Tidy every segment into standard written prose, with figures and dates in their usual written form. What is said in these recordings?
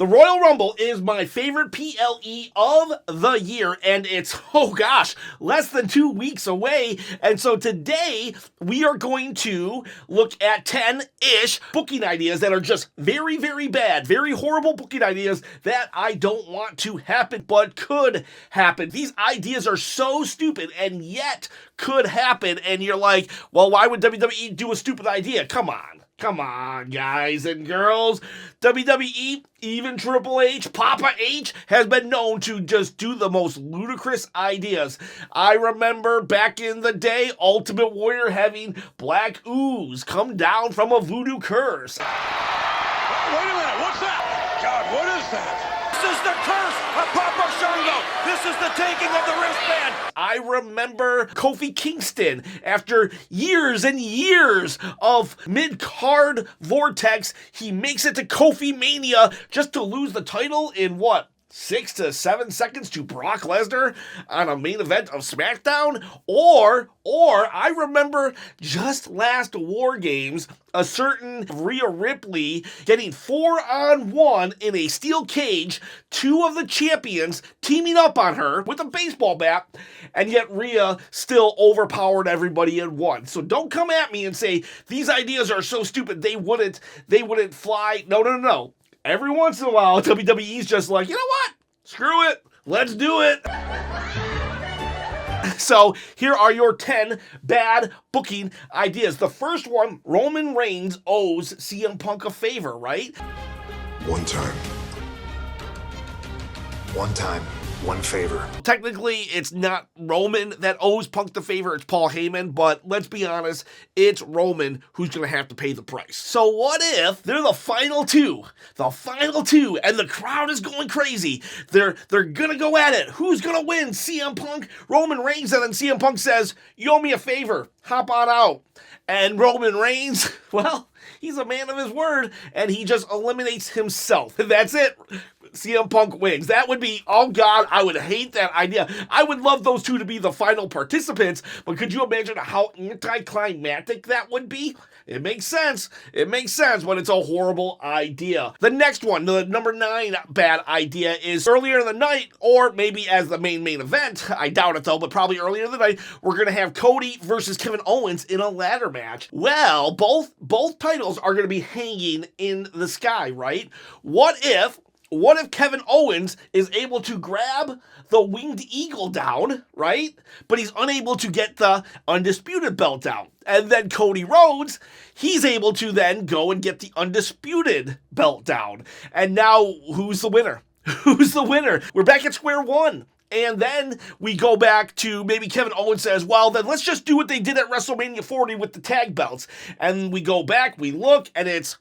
The Royal Rumble is my favorite PLE of the year, and it's, oh gosh, less than 2 weeks away. And so today we are going to look at 10-ish booking ideas that are just very, very bad, very horrible booking ideas that I don't want to happen, but could happen. These ideas are so stupid and yet could happen, and you're like, well, why would WWE do a stupid idea? Come on, guys and girls. WWE, even Triple H, Papa H, has been known to just do the most ludicrous ideas. I remember back in the day, Ultimate Warrior having black ooze come down from a voodoo curse. Wait a minute, what's that? God, what is that? This is the curse of Papa Shango. This is the taking of the wristband. I remember Kofi Kingston, after years and years of mid-card vortex, he makes it to Kofi Mania just to lose the title in 6 to 7 seconds to Brock Lesnar on a main event of SmackDown? Or I remember just last War Games, a certain Rhea Ripley getting 4-on-1 in a steel cage, 2 of the champions teaming up on her with a baseball bat, and yet Rhea still overpowered everybody and won. So don't come at me and say these ideas are so stupid they wouldn't fly. No. Every once in a while, WWE's just like, you know what? Screw it. Let's do it. So here are your 10 bad booking ideas. The first one, Roman Reigns owes CM Punk a favor, right? One time, one favor. Technically, it's not Roman that owes Punk the favor, it's Paul Heyman, but let's be honest, it's Roman who's going to have to pay the price. So what if they're the final two, and the crowd is going crazy? They're going to go at it. Who's going to win? CM Punk, Roman Reigns, and then CM Punk says, you owe me a favor, hop on out. And Roman Reigns, well, he's a man of his word, and he just eliminates himself. That's it. CM Punk wins. That would be, oh God, I would hate that idea. I would love those two to be the final participants, but could you imagine how anticlimactic that would be? It makes sense, but it's a horrible idea. The next one, the number 9 bad idea, is earlier in the night, or maybe as the main event, I doubt it though, but probably earlier in the night, we're going to have Cody versus Kevin Owens in a ladder match. Well, both titles are going to be hanging in the sky, right? What if Kevin Owens is able to grab the Winged Eagle down, right? But he's unable to get the Undisputed belt down. And then Cody Rhodes, he's able to then go and get the Undisputed belt down. And now, who's the winner? We're back at square one. And then we go back to maybe Kevin Owens says, well, then let's just do what they did at WrestleMania 40 with the tag belts. And we go back, we look, and it's,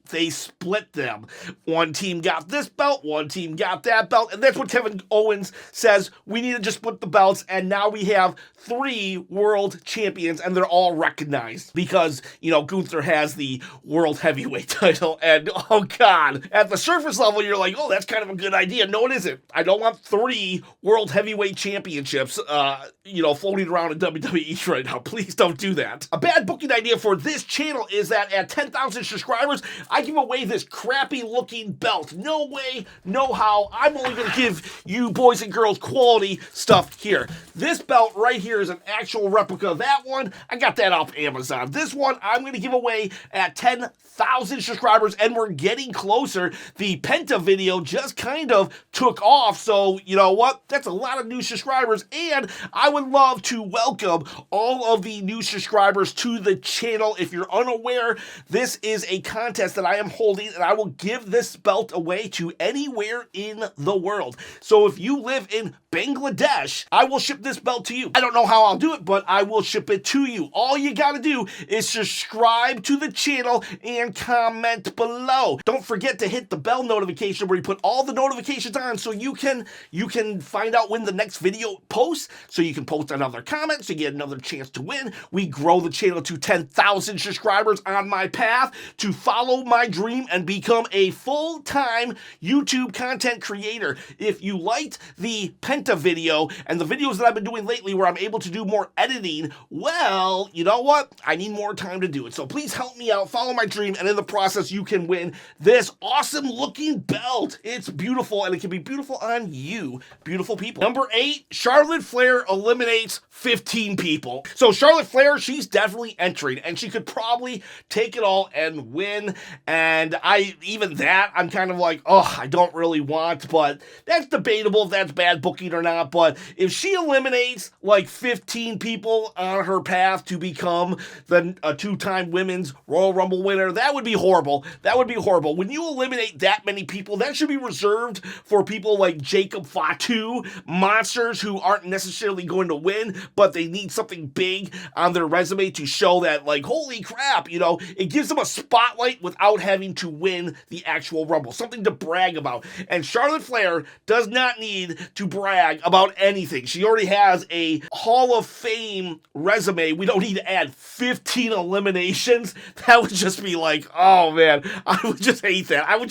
they split them. One team got this belt, one team got that belt, and that's what Kevin Owens says. We need to just split the belts, and now we have 3 world champions, and they're all recognized because, Gunther has the world heavyweight title, and oh God, at the surface level, you're like, oh, that's kind of a good idea. No, it isn't. I don't want 3 world heavyweight championships, floating around in WWE right now. Please don't do that. A bad booking idea for this channel is that at 10,000 subscribers, I give away this crappy looking belt. No way, no how. I'm only going to give you boys and girls quality stuff here. This belt right here is an actual replica of that one. I got that off Amazon. This one I'm going to give away at 10,000 subscribers, and we're getting closer. The Penta video just kind of took off, so you know what? That's a lot of new subscribers, and I would love to welcome all of the new subscribers to the channel. If you're unaware, this is a contest that I am holding, and I will give this belt away to anywhere in the world. So if you live in Bangladesh, I will ship this belt to you. I don't know how I'll do it, but I will ship it to you. All you gotta do is subscribe to the channel and comment below. Don't forget to hit the bell notification where you put all the notifications on so you can find out when the next video posts, so you can post another comment, so you get another chance to win. We grow the channel to 10,000 subscribers on my path to follow my my dream and become a full-time YouTube content creator. If you liked the Penta video and the videos that I've been doing lately where I'm able to do more editing, well, you know what? I need more time to do it. So please help me out, follow my dream, and in the process, you can win this awesome-looking belt. It's beautiful, and it can be beautiful on you, beautiful people. Number 8, Charlotte Flair eliminates 15 people. So Charlotte Flair, she's definitely entering, and she could probably take it all and win. And I'm kind of like, oh, I don't really want, but that's debatable if that's bad booking or not. But if she eliminates like 15 people on her path to become a 2-time women's Royal Rumble winner, that would be horrible. That would be horrible. When you eliminate that many people, that should be reserved for people like Jacob Fatu, monsters who aren't necessarily going to win, but they need something big on their resume to show that, like, holy crap, you know, it gives them a spotlight without having to win the actual Rumble, something to brag about. And Charlotte Flair does not need to brag about anything. She already has a Hall of Fame resume. We don't need to add 15 eliminations. That would just be like, oh man, I would just hate that. I would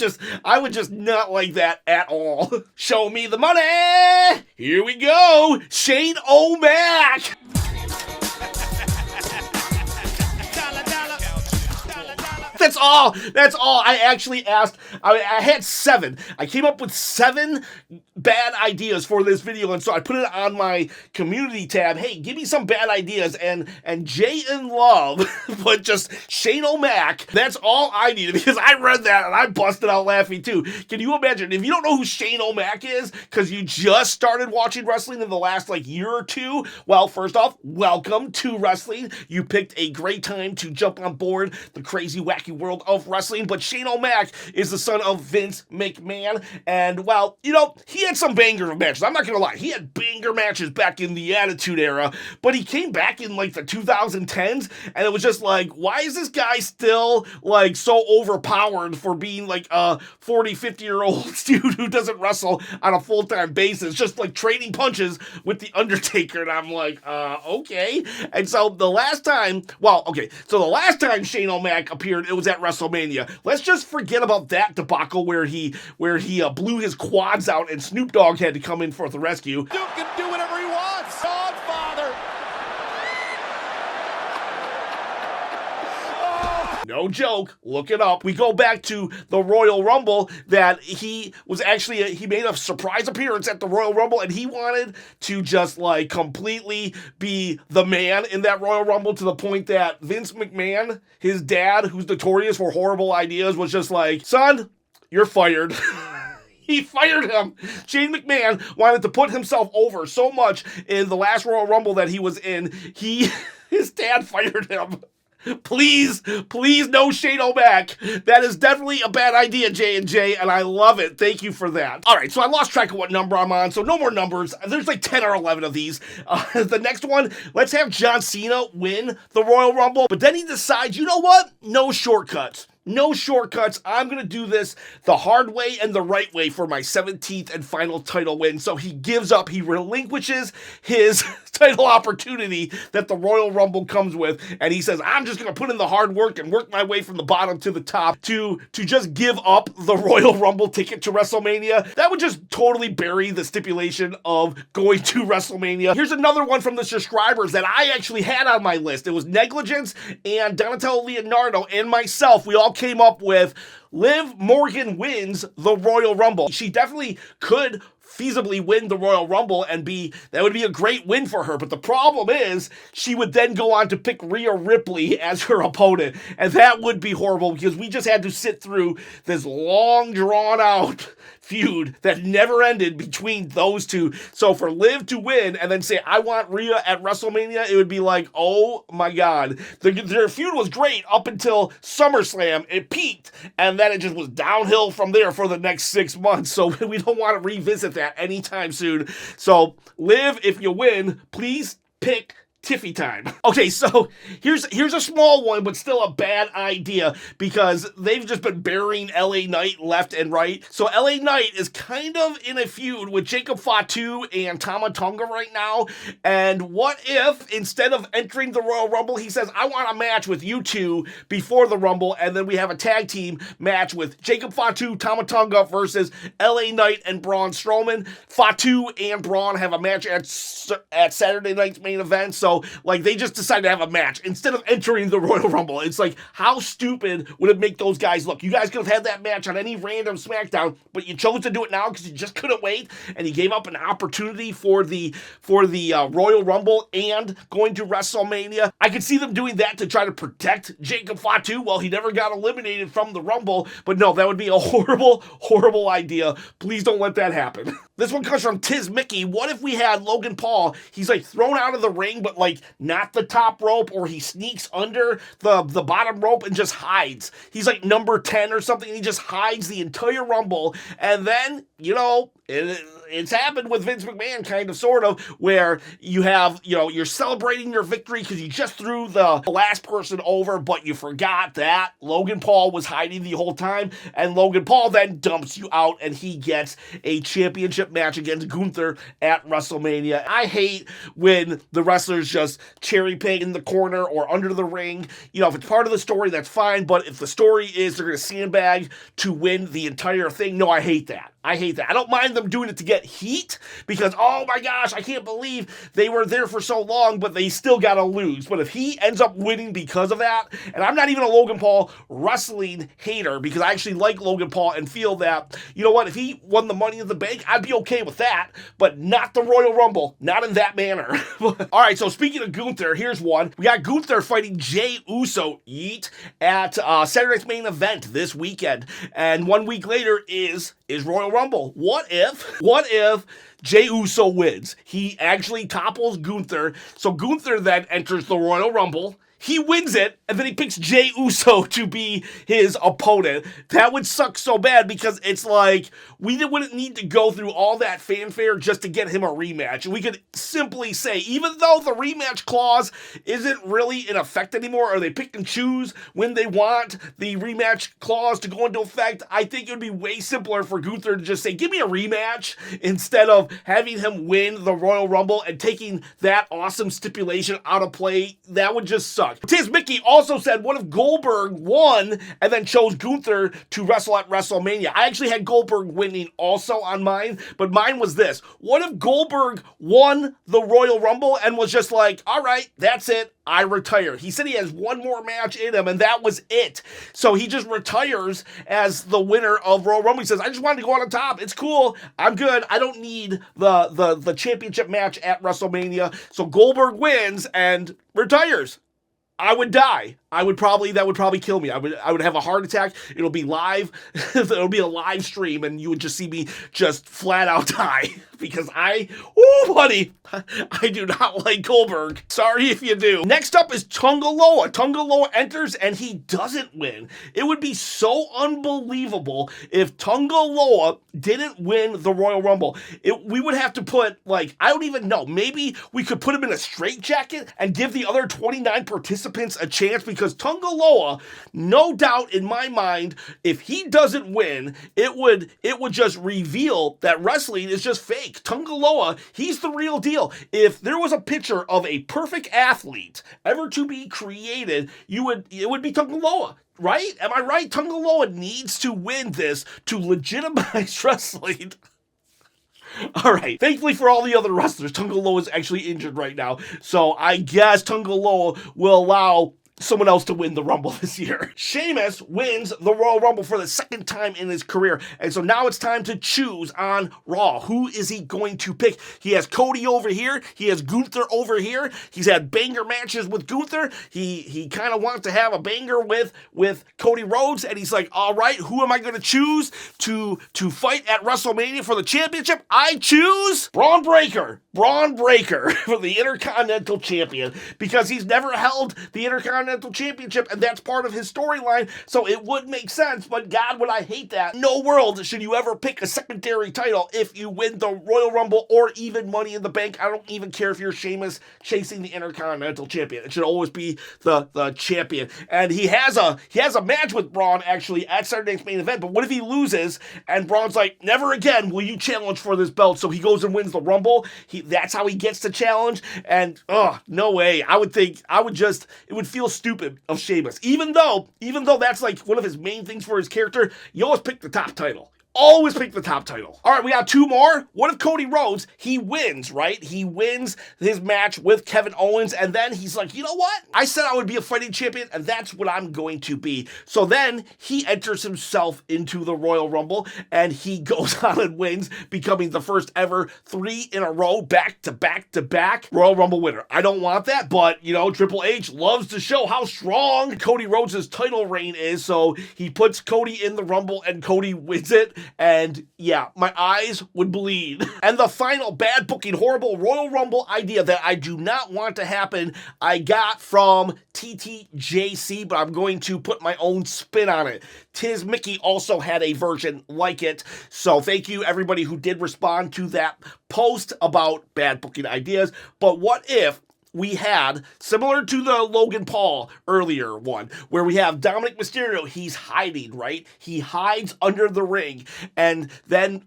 just not like that at all. Show me the money. Here we go. Shane O'Mac. That's all. I actually asked. I had 7. I came up with 7 bad ideas for this video, and so I put it on my community tab. Hey, give me some bad ideas, and Jay in Love put just Shane O'Mac. That's all I needed, because I read that and I busted out laughing too. Can you imagine if you don't know who Shane O'Mac is because you just started watching wrestling in the last year or two? Well, first off, welcome to wrestling. You picked a great time to jump on board the crazy, wacky world of wrestling. But Shane O'Mac is the son of Vince McMahon, and well, you know, he had some banger matches. I'm not gonna lie, he had banger matches back in the Attitude Era, but he came back in like the 2010s, and it was just like, why is this guy still like so overpowered for being like a 40, 50-year-old dude who doesn't wrestle on a full-time basis, just like trading punches with the Undertaker? And I'm like, okay. And so the last time Shane O'Mac appeared, it was at WrestleMania. Let's just forget about that debacle where he blew his quads out and Snoop Dogg had to come in for the rescue. Duke can do whatever he wants. Godfather. No joke. Look it up. We go back to the Royal Rumble that he made a surprise appearance at the Royal Rumble, and he wanted to just like completely be the man in that Royal Rumble, to the point that Vince McMahon, his dad, who's notorious for horrible ideas, was just like, son, you're fired. He fired him. Shane McMahon wanted to put himself over so much in the last Royal Rumble that he was in, his dad fired him. Please, no Shane O'Mac. That is definitely a bad idea, J&J, and I love it. Thank you for that. All right, so I lost track of what number I'm on, so no more numbers. There's like 10 or 11 of these. The next one, let's have John Cena win the Royal Rumble, but then he decides, you know what? No shortcuts. No shortcuts. I'm going to do this the hard way and the right way for my 17th and final title win. So he gives up. He relinquishes his title opportunity that the Royal Rumble comes with. And he says, I'm just going to put in the hard work and work my way from the bottom to the top to just give up the Royal Rumble ticket to WrestleMania. That would just totally bury the stipulation of going to WrestleMania. Here's another one from the subscribers that I actually had on my list. It was Negligence and Donatello Leonardo and myself. We all came up with Liv Morgan wins the Royal Rumble. She definitely could feasibly win the Royal Rumble and that would be a great win for her. But the problem is she would then go on to pick Rhea Ripley as her opponent. And that would be horrible because we just had to sit through this long drawn out feud that never ended between those two. So for Liv to win and then say, I want Rhea at WrestleMania, it would be like, oh my God. Their feud was great up until SummerSlam. It peaked and then it just was downhill from there for the next 6 months. So we don't want to revisit that anytime soon. So Liv, if you win, please pick Tiffy time. Okay, so here's a small one, but still a bad idea because they've just been burying LA Knight left and right. So LA Knight is kind of in a feud with Jacob Fatu and Tama Tonga right now. And what if instead of entering the Royal Rumble, he says, I want a match with you two before the Rumble, and then we have a tag team match with Jacob Fatu, Tama Tonga versus LA Knight and Braun Strowman. Fatu and Braun have a match at Saturday night's main event. So, like, they just decided to have a match instead of entering the Royal Rumble. It's like, how stupid would it make those guys look? You guys could have had that match on any random SmackDown, but you chose to do it now because you just couldn't wait, and you gave up an opportunity for the Royal Rumble and going to WrestleMania. I could see them doing that to try to protect Jacob Fatu. Well, he never got eliminated from the Rumble, but no, that would be a horrible, horrible idea. Please don't let that happen. This one comes from Tiz Mickey. What if we had Logan Paul? He's like thrown out of the ring, but like not the top rope, or he sneaks under the bottom rope and just hides. He's like number 10 or something, and he just hides the entire Rumble. And then, you know, it's happened with Vince McMahon, kind of, sort of, where you have, you know, you're celebrating your victory because you just threw the last person over, but you forgot that Logan Paul was hiding the whole time, and Logan Paul then dumps you out, and he gets a championship match against Gunther at WrestleMania. I hate when the wrestlers just cherry pick in the corner or under the ring. You know, if it's part of the story, that's fine, but if the story is they're going to sandbag to win the entire thing, no, I hate that. I hate that. I don't mind them doing it to get heat because, oh my gosh, I can't believe they were there for so long, but they still got to lose. But if he ends up winning because of that, and I'm not even a Logan Paul wrestling hater because I actually like Logan Paul and feel that, you know what, if he won the Money in the Bank, I'd be okay with that, but not the Royal Rumble, not in that manner. All right, so speaking of Gunther, here's one. We got Gunther fighting Jey Uso, at Saturday's main event this weekend, and 1 week later is Royal Rumble. What if Jey Uso wins? He actually topples Gunther, so Gunther then enters the Royal Rumble. He wins it, and then he picks Jey Uso to be his opponent. That would suck so bad because it's like, we wouldn't need to go through all that fanfare just to get him a rematch. We could simply say, even though the rematch clause isn't really in effect anymore, or they pick and choose when they want the rematch clause to go into effect, I think it would be way simpler for Gunther to just say, give me a rematch, instead of having him win the Royal Rumble and taking that awesome stipulation out of play. That would just suck. Tiz Mickey also said, what if Goldberg won and then chose Gunther to wrestle at WrestleMania? I actually had Goldberg winning also on mine, but mine was this. What if Goldberg won the Royal Rumble and was just like, all right, that's it, I retire. He said he has one more match in him, and that was it. So he just retires as the winner of Royal Rumble. He says, I just wanted to go on top. It's cool. I'm good. I don't need the championship match at WrestleMania. So Goldberg wins and retires. I would die. That would probably kill me. I would have a heart attack. It'll be live. It'll be a live stream, and you would just see me just flat out die because buddy, I do not like Goldberg. Sorry if you do. Next up is Tangaloa. Tangaloa enters and he doesn't win. It would be so unbelievable if Tangaloa didn't win the Royal Rumble. We would have to put, like, I don't even know, maybe we could put him in a straitjacket and give the other 29 participants a chance, because Tangaloa, no doubt in my mind, if he doesn't win, it would just reveal that wrestling is just fake. Tangaloa, he's the real deal. If there was a picture of a perfect athlete ever to be created, it would be Tangaloa. Right? Am I right? Tangaloa needs to win this to legitimize wrestling. All right. Thankfully for all the other wrestlers, Tangaloa is actually injured right now. So I guess Tangaloa will allow someone else to win the Rumble this year. Sheamus wins the Royal Rumble for the second time in his career, and so now it's time to choose on Raw. Who is he going to pick? He has Cody over here. He has Gunther over here. He's had banger matches with Gunther. He kind of wants to have a banger with Cody Rhodes, and he's like, all right, who am I going to choose to fight at WrestleMania for the championship? I choose Braun Breaker for the Intercontinental Champion, because he's never held the Intercontinental Intercontinental Championship, and that's part of his storyline, so it would make sense, but God, would I hate that. No world should you ever pick a secondary title if you win the Royal Rumble or even Money in the Bank. I don't even care if you're Sheamus chasing the Intercontinental Champion. It should always be the champion. And he has a match with Braun, actually, at Saturday Night's Main Event, but what if he loses, and Braun's like, never again will you challenge for this belt, so he goes and wins the Rumble. That's how he gets the challenge, and no way. It would feel stupid of Sheamus. Even though that's like one of his main things for his character, you always pick the top title. Always pick the top title. All right, we got two more. What if Cody Rhodes, he wins, right? He wins his match with Kevin Owens, and then he's like, you know what? I said I would be a fighting champion, and that's what I'm going to be. So then he enters himself into the Royal Rumble, and he goes on and wins, becoming the first ever 3 in a row, back-to-back Royal Rumble winner. I don't want that, but, Triple H loves to show how strong Cody Rhodes' title reign is, so he puts Cody in the Rumble, and Cody wins it. And yeah, my eyes would bleed. And the final bad booking, horrible Royal Rumble idea that I do not want to happen, I got from TTJC, but I'm going to put my own spin on it. Tiz Mickey also had a version like it. So thank you everybody who did respond to that post about bad booking ideas. But what if we had, similar to the Logan Paul earlier one, where we have Dominik Mysterio, he's hiding, right? He hides under the ring, and then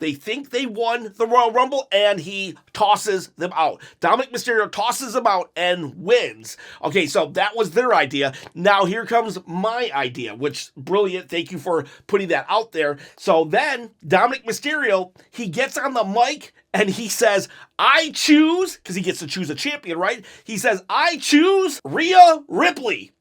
they think they won the Royal Rumble, and he tosses them out. Dominik Mysterio tosses them out and wins. Okay, so that was their idea. Now here comes my idea, which, brilliant, thank you for putting that out there. So then, Dominik Mysterio, he gets on the mic, and he says, I choose, because he gets to choose a champion, right? He says, I choose Rhea Ripley.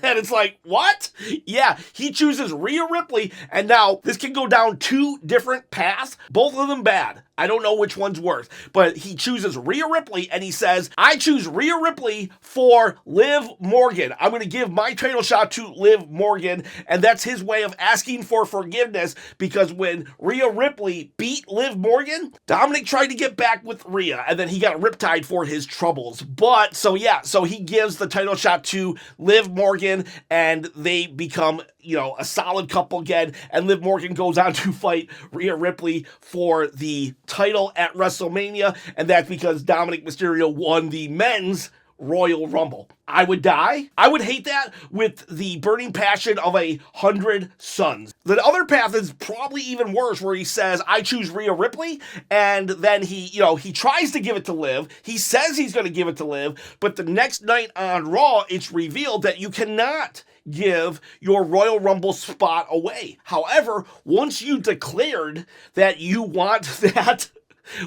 And it's like, what? Yeah, he chooses Rhea Ripley, and now this can go down 2 different paths, both of them bad. I don't know which one's worse, but he chooses Rhea Ripley, and he says, I choose Rhea Ripley for Liv Morgan. I'm going to give my title shot to Liv Morgan, and that's his way of asking for forgiveness, because when Rhea Ripley beat Liv Morgan, Dominik tried to get back with Rhea, and then he got riptide for his troubles. But, so he gives the title shot to Liv Morgan, and they become, a solid couple again, and Liv Morgan goes on to fight Rhea Ripley for the title at WrestleMania, and that's because Dominik Mysterio won the men's Royal Rumble. I would die. I would hate that with the burning passion of 100 suns. The other path is probably even worse, where he says, I choose Rhea Ripley, and then he tries to give it to Liv. He says he's going to give it to Liv, but the next night on Raw, it's revealed that you cannot give your Royal Rumble spot away. However, once you declared that you want that,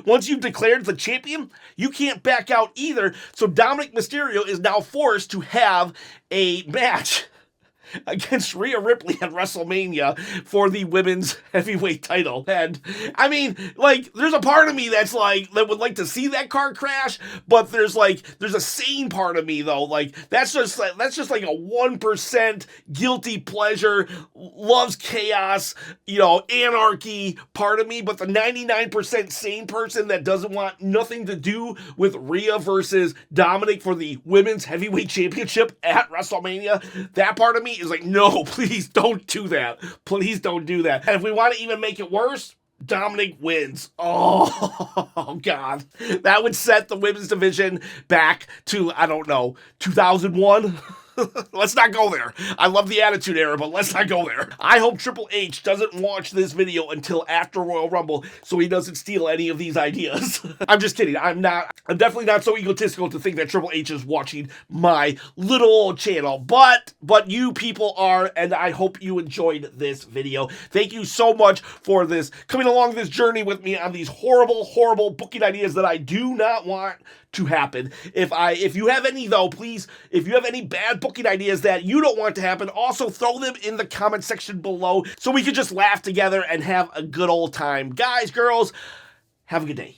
once you've declared the champion, you can't back out either. So Dominik Mysterio is now forced to have a match against Rhea Ripley at WrestleMania for the women's heavyweight title. And I mean, there's a part of me that would like to see that car crash, but there's a sane part of me though. That's just like a 1% guilty pleasure, loves chaos, anarchy part of me, but the 99% sane person that doesn't want nothing to do with Rhea versus Dominik for the women's heavyweight championship at WrestleMania, that part of me is like, no, please don't do that. Please don't do that. And if we want to even make it worse, Dominik wins. Oh, God. That would set the women's division back to, 2001? Let's not go there. I love the Attitude Era, but let's not go there. I hope Triple H doesn't watch this video until after Royal Rumble so he doesn't steal any of these ideas. I'm just kidding. I'm definitely not so egotistical to think that Triple H is watching my little old channel, but you people are, and I hope you enjoyed this video. Thank you so much for coming along this journey with me on these horrible, horrible booking ideas that I do not want to happen. If you have any though, please, if you have any bad booking ideas that you don't want to happen, also throw them in the comment section below so we can just laugh together and have a good old time. Guys, girls, have a good day.